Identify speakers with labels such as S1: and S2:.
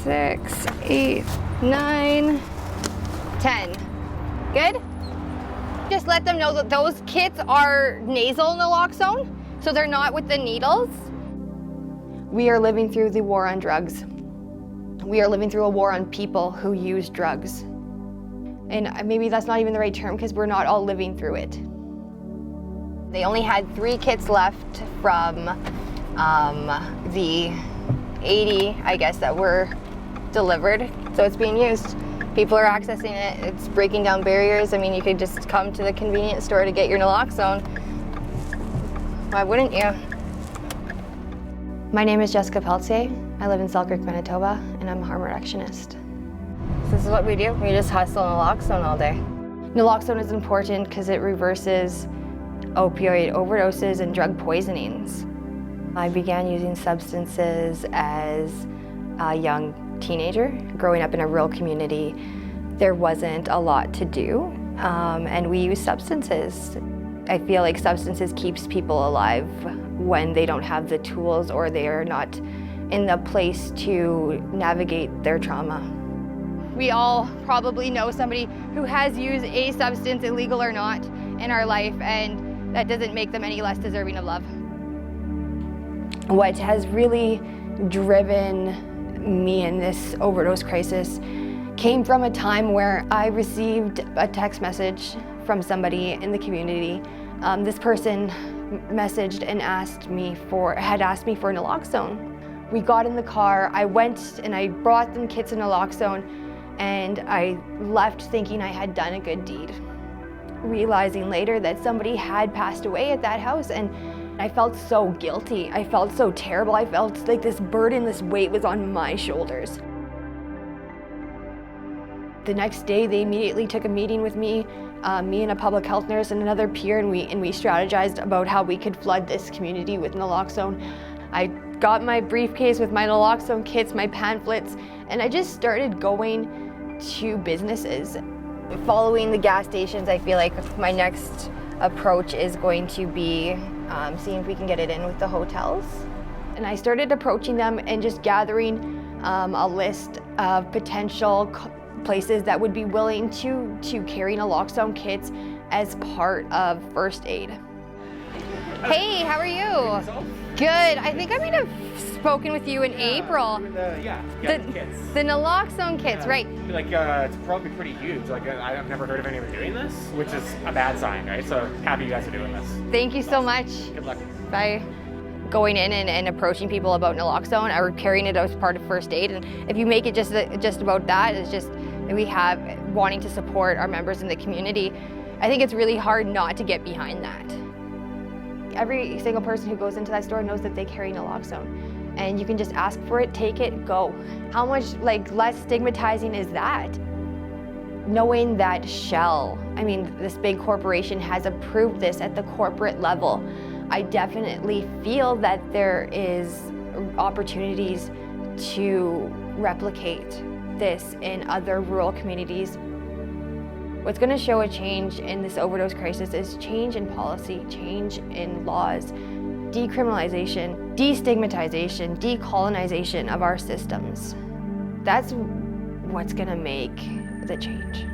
S1: 6, 8, 9, 10. Good? Just let them know that those kits are nasal naloxone, so they're not with the needles. We are living through the war on drugs. We are living through a war on people who use drugs. And maybe that's not even the right term because we're not all living through it. They only had 3 kits left from the 80, I guess, that were delivered. So it's being used. People are accessing it. It's breaking down barriers. I mean, you could just come to the convenience store to get your naloxone. Why wouldn't you? My name is Jessica Pelletier. I live in Selkirk, Manitoba, and I'm a harm reductionist. So this is what we do. We just hustle naloxone all day. Naloxone is important because it reverses opioid overdoses and drug poisonings. I began using substances as a young teenager. Growing up in a rural community, there wasn't a lot to do, and we use substances. I feel like substances keeps people alive when they don't have the tools or they are not in the place to navigate their trauma. We all probably know somebody who has used a substance, illegal or not, in our life, and that doesn't make them any less deserving of love. What has really driven me in this overdose crisis came from a time where I received a text message from somebody in the community. This person messaged and had asked me for naloxone. We got in the car, I went and I brought them kits of naloxone, and I left thinking I had done a good deed. Realizing later that somebody had passed away at that house, and I felt so guilty. I felt so terrible. I felt like this burden, this weight was on my shoulders. The next day, they immediately took a meeting with me and a public health nurse and another peer, and we strategized about how we could flood this community with naloxone. I got my briefcase with my naloxone kits, my pamphlets, and I just started going to businesses. Following the gas stations, I feel like my next approach is going to be seeing if we can get it in with the hotels. And I started approaching them and just gathering a list of potential places that would be willing to carry naloxone kits as part of first aid. Hey, how are you? Good. I think I might have spoken with you in April.
S2: The kits.
S1: The naloxone kits, right?
S2: It's probably pretty huge. I've never heard of anyone doing this, which is a bad sign, right? So happy you guys are doing this.
S1: Thank you so much.
S2: Good luck.
S1: Bye. Going in and approaching people about naloxone or carrying it as part of first aid, and if you make it just about that, it's just we have wanting to support our members in the community. I think it's really hard not to get behind that. Every single person who goes into that store knows that they carry naloxone, and you can just ask for it, take it, go. How much less stigmatizing is that? Knowing that Shell, this big corporation has approved this at the corporate level, I definitely feel that there is opportunities to replicate this in other rural communities. What's going to show a change in this overdose crisis is change in policy, change in laws, decriminalization, destigmatization, decolonization of our systems. That's what's going to make the change.